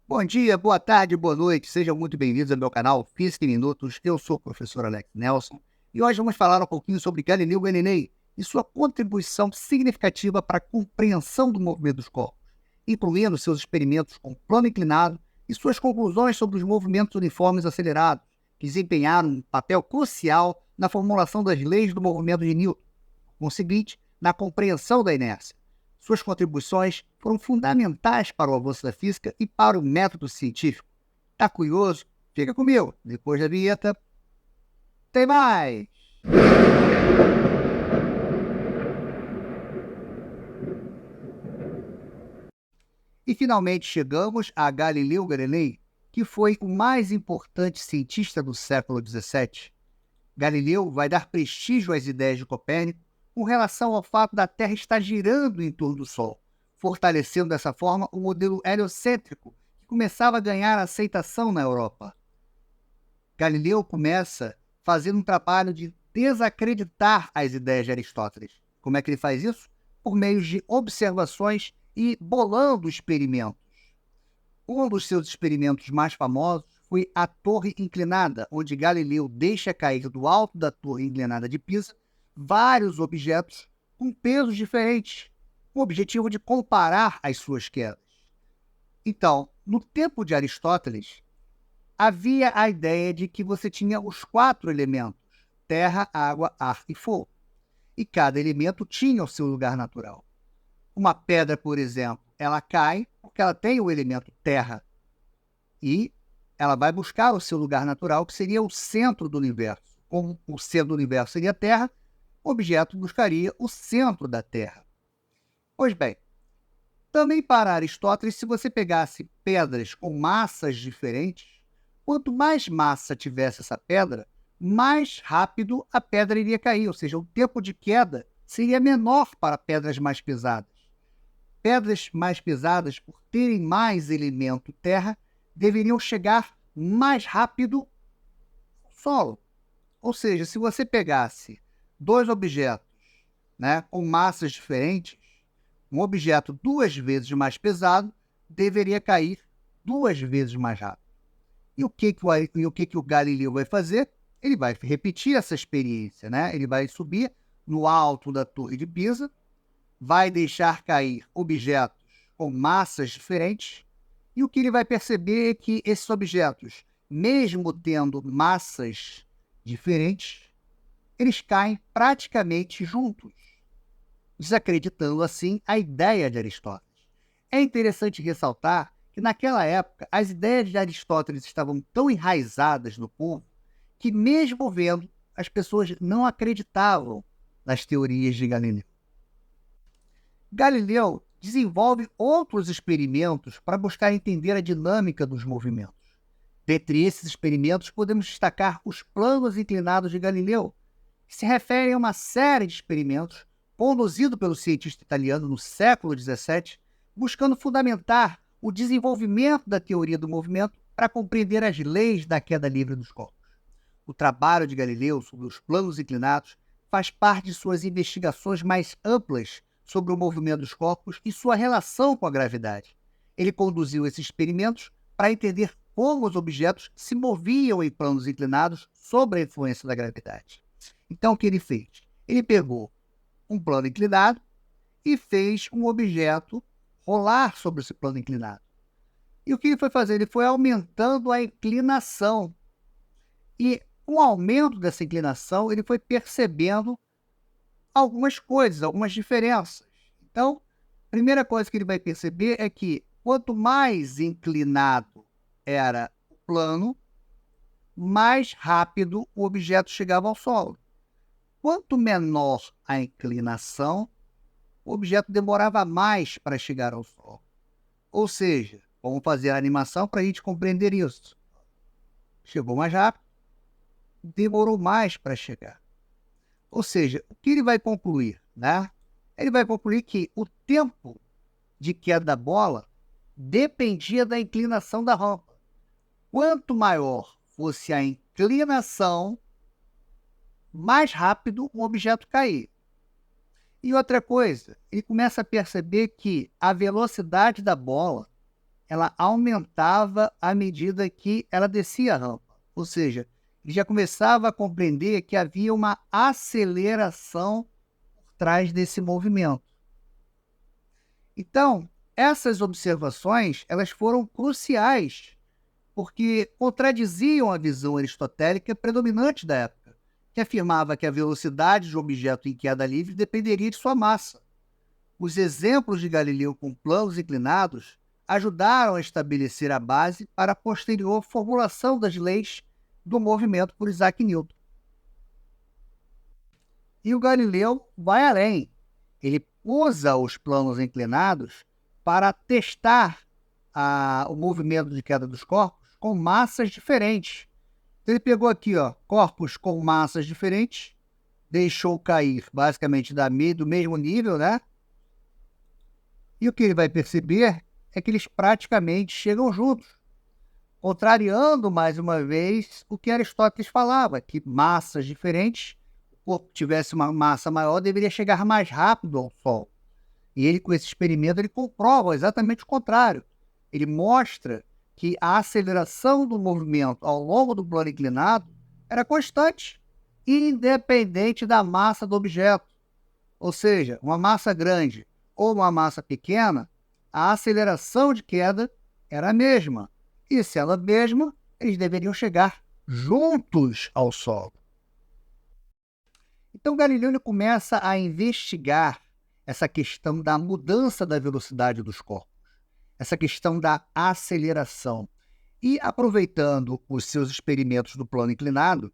Bom dia, boa tarde, boa noite, sejam muito bem-vindos ao meu canal Física em Minutos. Eu sou o professor Alex Nelson e hoje vamos falar um pouquinho sobre Galileu Galilei e sua contribuição significativa para a compreensão do movimento dos corpos, incluindo seus experimentos com plano inclinado e suas conclusões sobre os movimentos uniformes acelerados, que desempenharam um papel crucial na formulação das leis do movimento de Newton, conseguinte, na compreensão da inércia. Suas contribuições foram fundamentais para o avanço da física e para o método científico. Tá curioso? Fica comigo. Depois da vinheta, tem mais! E finalmente chegamos a Galileu Galilei, que foi o mais importante cientista do século XVII. Galileu vai dar prestígio às ideias de Copérnico com relação ao fato da Terra estar girando em torno do Sol, fortalecendo dessa forma o modelo heliocêntrico, que começava a ganhar aceitação na Europa. Galileu começa fazendo um trabalho de desacreditar as ideias de Aristóteles. Como é que ele faz isso? Por meio de observações e bolando experimentos. Um dos seus experimentos mais famosos foi a Torre Inclinada, onde Galileu deixa cair do alto da Torre Inclinada de Pisa vários objetos com pesos diferentes, com o objetivo de comparar as suas quedas. Então, no tempo de Aristóteles, havia a ideia de que você tinha os 4 elementos: terra, água, ar e fogo. E cada elemento tinha o seu lugar natural. Uma pedra, por exemplo, ela cai porque ela tem o elemento terra. E ela vai buscar o seu lugar natural, que seria o centro do universo. Como o centro do universo seria a Terra, o objeto buscaria o centro da Terra. Pois bem, também para Aristóteles, se você pegasse pedras com massas diferentes, quanto mais massa tivesse essa pedra, mais rápido a pedra iria cair, ou seja, o tempo de queda seria menor para pedras mais pesadas. Pedras mais pesadas, por terem mais elemento terra, deveriam chegar mais rápido ao solo. Ou seja, se você pegasse 2 objetos, com massas diferentes, um objeto 2 vezes mais pesado deveria cair 2 vezes mais rápido. E o que o Galileu vai fazer? Ele vai repetir essa experiência. Ele vai subir no alto da Torre de Pisa, vai deixar cair objetos com massas diferentes, e o que ele vai perceber é que esses objetos, mesmo tendo massas diferentes, eles caem praticamente juntos, desacreditando assim a ideia de Aristóteles. É interessante ressaltar que naquela época as ideias de Aristóteles estavam tão enraizadas no povo que, mesmo vendo, as pessoas não acreditavam nas teorias de Galileu. Galileu desenvolve outros experimentos para buscar entender a dinâmica dos movimentos. Dentre esses experimentos, podemos destacar os planos inclinados de Galileu, que se referem a uma série de experimentos conduzidos pelo cientista italiano no século XVII, buscando fundamentar o desenvolvimento da teoria do movimento para compreender as leis da queda livre dos corpos. O trabalho de Galileu sobre os planos inclinados faz parte de suas investigações mais amplas sobre o movimento dos corpos e sua relação com a gravidade. Ele conduziu esses experimentos para entender como os objetos se moviam em planos inclinados sob a influência da gravidade. Então, o que ele fez? Ele pegou um plano inclinado e fez um objeto rolar sobre esse plano inclinado. E o que ele foi fazer? Ele foi aumentando a inclinação. E com o aumento dessa inclinação, ele foi percebendo algumas coisas, algumas diferenças. Então, a primeira coisa que ele vai perceber é que quanto mais inclinado era o plano, mais rápido o objeto chegava ao solo. Quanto menor a inclinação, o objeto demorava mais para chegar ao solo. Ou seja, vamos fazer a animação para a gente compreender isso. Chegou mais rápido, demorou mais para chegar. Ou seja, o que ele vai concluir? Ele vai concluir que o tempo de queda da bola dependia da inclinação da rampa. Quanto maior fosse a inclinação, mais rápido o objeto cair. E outra coisa, ele começa a perceber que a velocidade da bola ela aumentava à medida que ela descia a rampa. Ou seja, ele já começava a compreender que havia uma aceleração por trás desse movimento. Então, essas observações, elas foram cruciais, porque contradiziam a visão aristotélica predominante da época, que afirmava que a velocidade de um objeto em queda livre dependeria de sua massa. Os exemplos de Galileu com planos inclinados ajudaram a estabelecer a base para a posterior formulação das leis do movimento por Isaac Newton. E o Galileu vai além. Ele usa os planos inclinados para testar o movimento de queda dos corpos com massas diferentes. Ele pegou aqui, corpos com massas diferentes, deixou cair basicamente do mesmo nível, né? E o que ele vai perceber é que eles praticamente chegam juntos, contrariando mais uma vez o que Aristóteles falava, que massas diferentes, o corpo tivesse uma massa maior, deveria chegar mais rápido ao Sol. E ele, com esse experimento, ele comprova exatamente o contrário. Ele mostra que a aceleração do movimento ao longo do plano inclinado era constante, independente da massa do objeto. Ou seja, uma massa grande ou uma massa pequena, a aceleração de queda era a mesma. E se ela mesma, eles deveriam chegar juntos ao solo. Então Galileu ele começa a investigar essa questão da mudança da velocidade dos corpos, essa questão da aceleração. E aproveitando os seus experimentos do plano inclinado,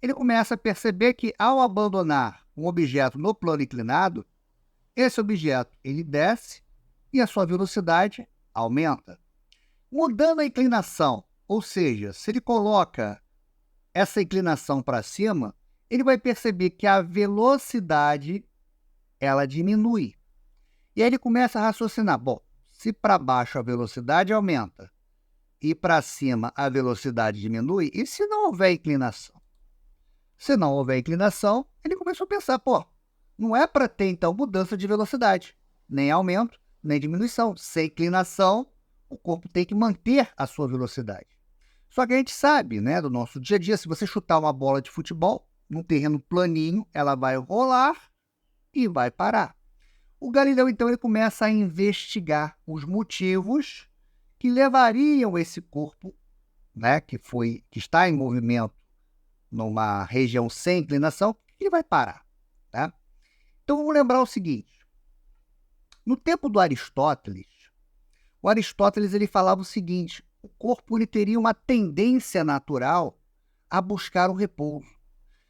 ele começa a perceber que ao abandonar um objeto no plano inclinado, esse objeto ele desce e a sua velocidade aumenta. Mudando a inclinação, ou seja, se ele coloca essa inclinação para cima, ele vai perceber que a velocidade ela diminui. E aí ele começa a raciocinar, bom, se para baixo a velocidade aumenta e para cima a velocidade diminui, e se não houver inclinação? Se não houver inclinação, ele começou a pensar, não é para ter então mudança de velocidade, nem aumento, nem diminuição. Sem inclinação, o corpo tem que manter a sua velocidade. Só que a gente sabe, né, do nosso dia a dia, se você chutar uma bola de futebol num terreno planinho, ela vai rolar e vai parar. O Galileu, então, ele começa a investigar os motivos que levariam esse corpo, né, que está em movimento numa região sem inclinação, ele vai parar. Tá? Então, vamos lembrar o seguinte. No tempo do Aristóteles, o Aristóteles ele falava o seguinte, o corpo ele teria uma tendência natural a buscar o repouso.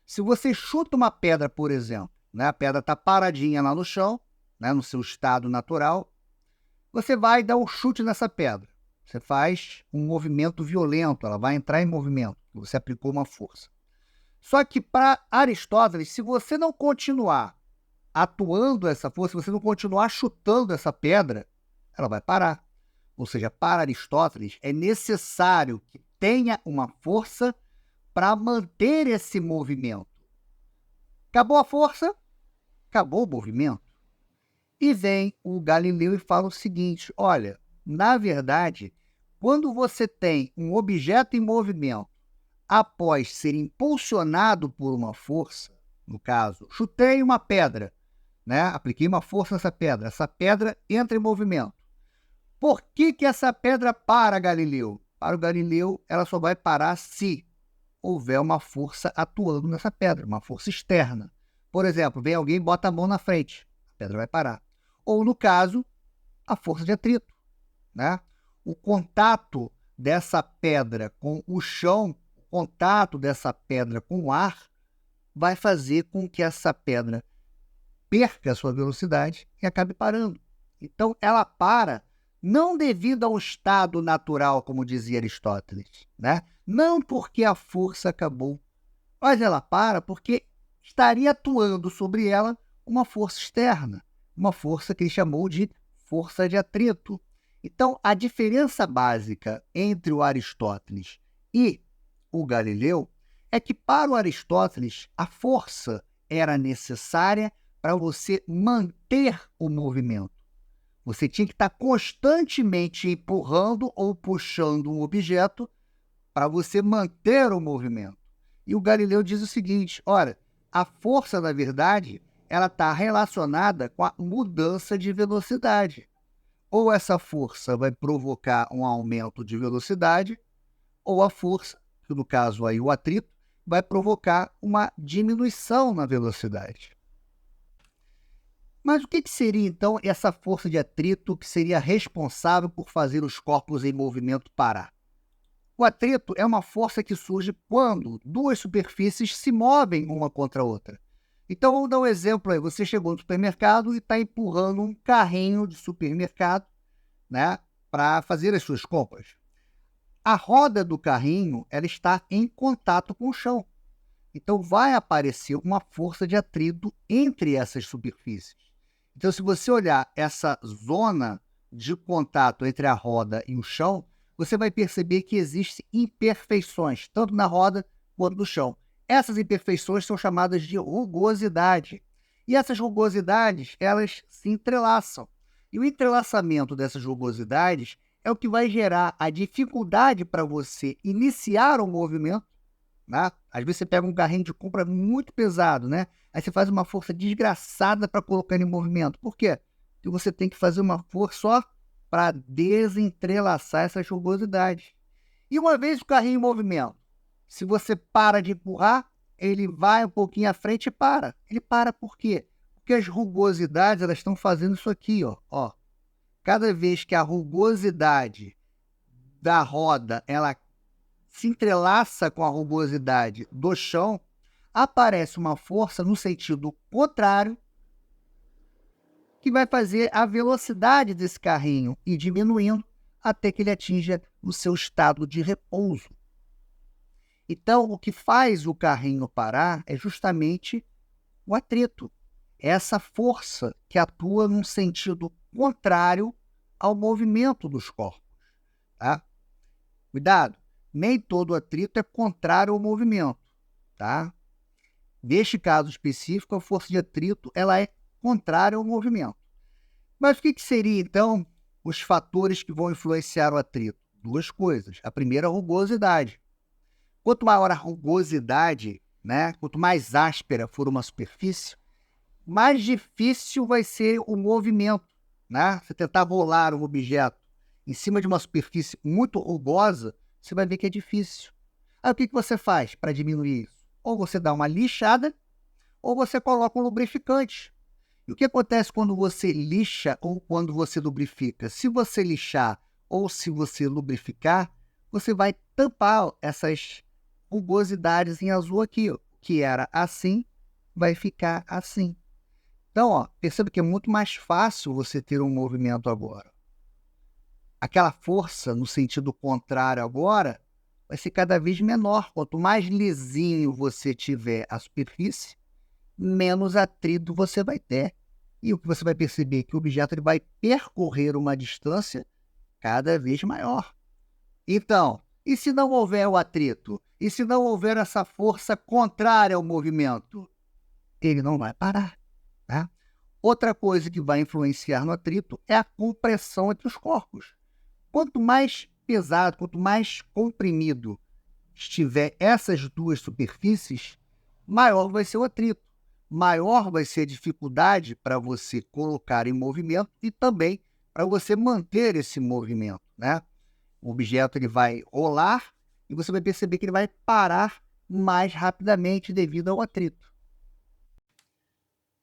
Se você chuta uma pedra, por exemplo, né, a pedra está paradinha lá no chão, né, no seu estado natural, você vai dar um chute nessa pedra. Você faz um movimento violento, ela vai entrar em movimento, você aplicou uma força. Só que para Aristóteles, se você não continuar atuando essa força, se você não continuar chutando essa pedra, ela vai parar. Ou seja, para Aristóteles, é necessário que tenha uma força para manter esse movimento. Acabou a força, acabou o movimento. E vem o Galileu e fala o seguinte, olha, na verdade, quando você tem um objeto em movimento após ser impulsionado por uma força, no caso, chutei uma pedra, né? Apliquei uma força nessa pedra, essa pedra entra em movimento. Por que essa pedra para, Galileu? Para o Galileu, ela só vai parar se houver uma força atuando nessa pedra, uma força externa. Por exemplo, vem alguém e bota a mão na frente, a pedra vai parar. Ou, no caso, a força de atrito, né? O contato dessa pedra com o chão, o contato dessa pedra com o ar, vai fazer com que essa pedra perca a sua velocidade e acabe parando. Então, ela para não devido a um estado natural, como dizia Aristóteles, né? Não porque a força acabou, mas ela para porque estaria atuando sobre ela uma força externa, uma força que ele chamou de força de atrito. Então, a diferença básica entre o Aristóteles e o Galileu é que, para o Aristóteles, a força era necessária para você manter o movimento. Você tinha que estar constantemente empurrando ou puxando um objeto para você manter o movimento. E o Galileu diz o seguinte: olha, a força, na verdade, ela está relacionada com a mudança de velocidade. Ou essa força vai provocar um aumento de velocidade, ou a força, que no caso aí o atrito, vai provocar uma diminuição na velocidade. Mas o que seria então essa força de atrito que seria responsável por fazer os corpos em movimento parar? O atrito é uma força que surge quando duas superfícies se movem uma contra a outra. Então vamos dar um exemplo aí. Você chegou no supermercado e está empurrando um carrinho de supermercado, né, para fazer as suas compras. A roda do carrinho ela está em contato com o chão. Então vai aparecer uma força de atrito entre essas superfícies. Então, se você olhar essa zona de contato entre a roda e o chão, você vai perceber que existem imperfeições, tanto na roda quanto no chão. Essas imperfeições são chamadas de rugosidade. E essas rugosidades, elas se entrelaçam. E o entrelaçamento dessas rugosidades é o que vai gerar a dificuldade para você iniciar o movimento, né? Às vezes você pega um carrinho de compra muito pesado, né? Aí você faz uma força desgraçada para colocar ele em movimento. Por quê? Porque você tem que fazer uma força só para desentrelaçar essas rugosidades. E uma vez o carrinho em movimento, se você para de empurrar, ele vai um pouquinho à frente e para. Ele para por quê? Porque as rugosidades elas estão fazendo isso aqui, ó. Cada vez que a rugosidade da roda ela se entrelaça com a rugosidade do chão, aparece uma força no sentido contrário que vai fazer a velocidade desse carrinho ir diminuindo até que ele atinja o seu estado de repouso. Então, o que faz o carrinho parar é justamente o atrito. É essa força que atua num sentido contrário ao movimento dos corpos. Tá? Cuidado! Nem todo atrito é contrário ao movimento, tá? Neste caso específico, a força de atrito ela é contrária ao movimento. Mas o que seria, então, os fatores que vão influenciar o atrito? Duas coisas. A primeira, a rugosidade. Quanto maior a rugosidade, né, quanto mais áspera for uma superfície, mais difícil vai ser o movimento, né? Você tentar rolar um objeto em cima de uma superfície muito rugosa, você vai ver que é difícil. Aí o que você faz para diminuir isso? Ou você dá uma lixada, ou você coloca um lubrificante. E o que acontece quando você lixa ou quando você lubrifica? Se você lixar ou se você lubrificar, você vai tampar essas rugosidades em azul aqui, ó, que era assim, vai ficar assim. Então, ó, perceba que é muito mais fácil você ter um movimento agora. Aquela força no sentido contrário agora vai ser cada vez menor. Quanto mais lisinho você tiver a superfície, menos atrito você vai ter. E o que você vai perceber é que o objeto ele vai percorrer uma distância cada vez maior. Então, e se não houver o atrito? E se não houver essa força contrária ao movimento? Ele não vai parar. Tá? Outra coisa que vai influenciar no atrito é a compressão entre os corpos. Quanto mais pesado, quanto mais comprimido estiver essas duas superfícies, maior vai ser o atrito. Maior vai ser a dificuldade para você colocar em movimento e também para você manter esse movimento, né? O objeto ele vai rolar e você vai perceber que ele vai parar mais rapidamente devido ao atrito.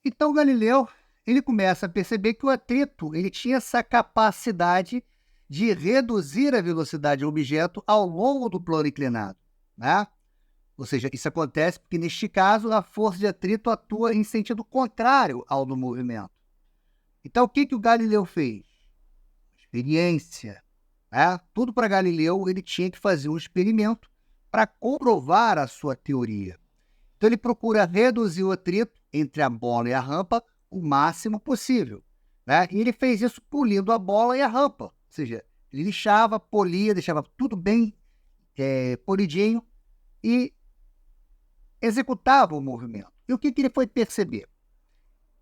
Então Galileu ele começa a perceber que o atrito ele tinha essa capacidade de reduzir a velocidade do objeto ao longo do plano inclinado, né? Ou seja, isso acontece porque, neste caso, a força de atrito atua em sentido contrário ao do movimento. Então, o que o Galileu fez? Experiência. Né? Tudo para Galileu, ele tinha que fazer um experimento para comprovar a sua teoria. Então, ele procura reduzir o atrito entre a bola e a rampa o máximo possível. Né? E ele fez isso polindo a bola e a rampa. Ou seja, ele lixava, polia, deixava tudo bem polidinho e executava o movimento. E o que ele foi perceber?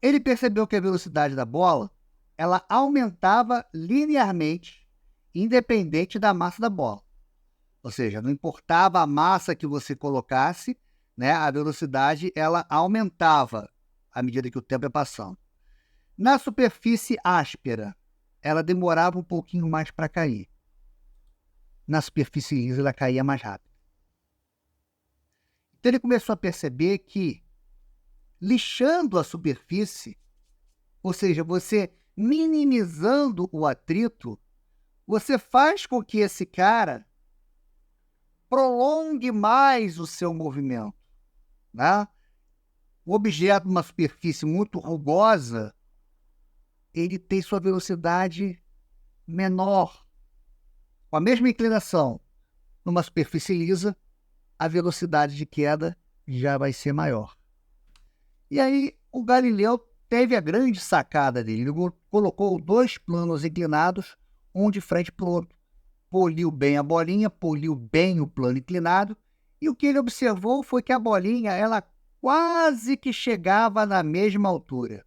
Ele percebeu que a velocidade da bola ela aumentava linearmente, independente da massa da bola. Ou seja, não importava a massa que você colocasse, né, a velocidade ela aumentava à medida que o tempo ia passando. Na superfície áspera, ela demorava um pouquinho mais para cair. Na superfície lisa, ela caía mais rápido. Então ele começou a perceber que, lixando a superfície, ou seja, você minimizando o atrito, você faz com que esse cara prolongue mais o seu movimento, né? O objeto numa superfície muito rugosa, ele tem sua velocidade menor. Com a mesma inclinação, numa superfície lisa, a velocidade de queda já vai ser maior. E aí o Galileu teve a grande sacada dele. Ele colocou 2 planos inclinados, um de frente para o outro. Poliu bem a bolinha, poliu bem o plano inclinado, e o que ele observou foi que a bolinha ela quase que chegava na mesma altura.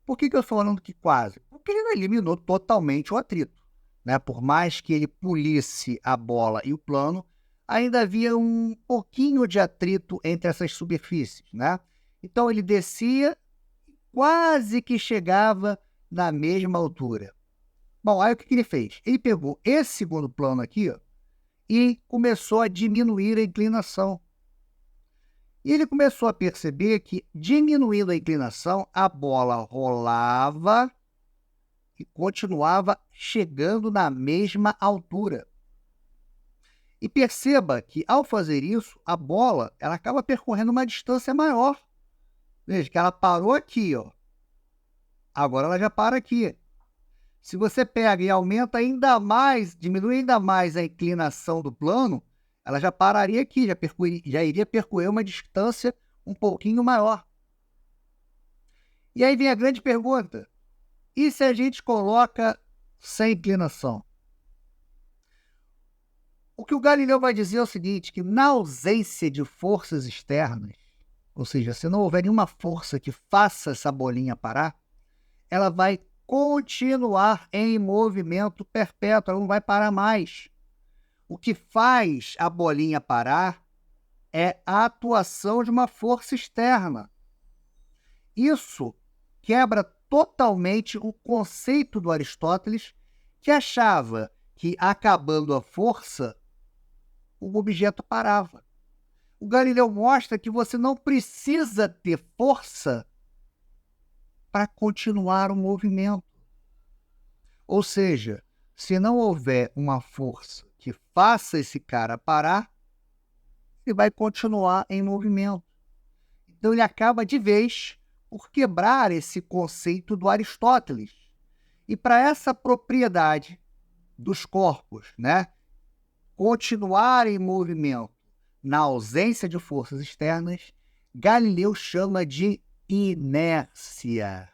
Por que eu estou falando que quase? Porque ele não eliminou totalmente o atrito, né? Por mais que ele polisse a bola e o plano, ainda havia um pouquinho de atrito entre essas superfícies, né? Então ele descia, quase que chegava na mesma altura. Bom, aí o que ele fez? Ele pegou esse segundo plano aqui, ó, e começou a diminuir a inclinação. E ele começou a perceber que, diminuindo a inclinação, a bola rolava e continuava chegando na mesma altura. E perceba que, ao fazer isso, a bola ela acaba percorrendo uma distância maior. Veja que ela parou aqui, ó. Agora ela já para aqui. Se você pega e aumenta ainda mais, diminui ainda mais a inclinação do plano, ela já pararia aqui, já iria percorrer uma distância um pouquinho maior. E aí vem a grande pergunta: e se a gente coloca sem inclinação? O que o Galileu vai dizer é o seguinte, que na ausência de forças externas, ou seja, se não houver nenhuma força que faça essa bolinha parar, ela vai continuar em movimento perpétuo, ela não vai parar mais. O que faz a bolinha parar é a atuação de uma força externa. Isso quebra totalmente o conceito do Aristóteles, que achava que, acabando a força, o objeto parava. O Galileu mostra que você não precisa ter força para continuar o movimento. Ou seja, se não houver uma força que faça esse cara parar, ele vai continuar em movimento. Então ele acaba de vez por quebrar esse conceito do Aristóteles. E para essa propriedade dos corpos, né, continuar em movimento na ausência de forças externas, Galileu chama de inércia.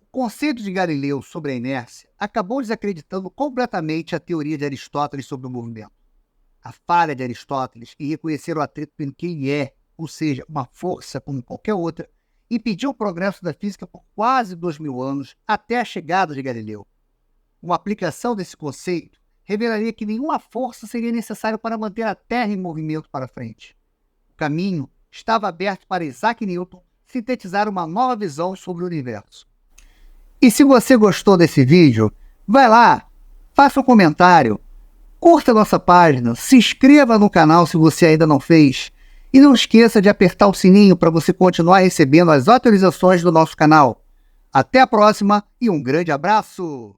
O conceito de Galileu sobre a inércia acabou desacreditando completamente a teoria de Aristóteles sobre o movimento. A falha de Aristóteles em reconhecer o atrito pelo que ele é, ou seja, uma força como qualquer outra, impediu o progresso da física por quase 2000 anos até a chegada de Galileu. Uma aplicação desse conceito revelaria que nenhuma força seria necessária para manter a Terra em movimento para frente. O caminho estava aberto para Isaac Newton sintetizar uma nova visão sobre o universo. E se você gostou desse vídeo, vai lá, faça um comentário, curta a nossa página, se inscreva no canal se você ainda não fez e não esqueça de apertar o sininho para você continuar recebendo as atualizações do nosso canal. Até a próxima e um grande abraço!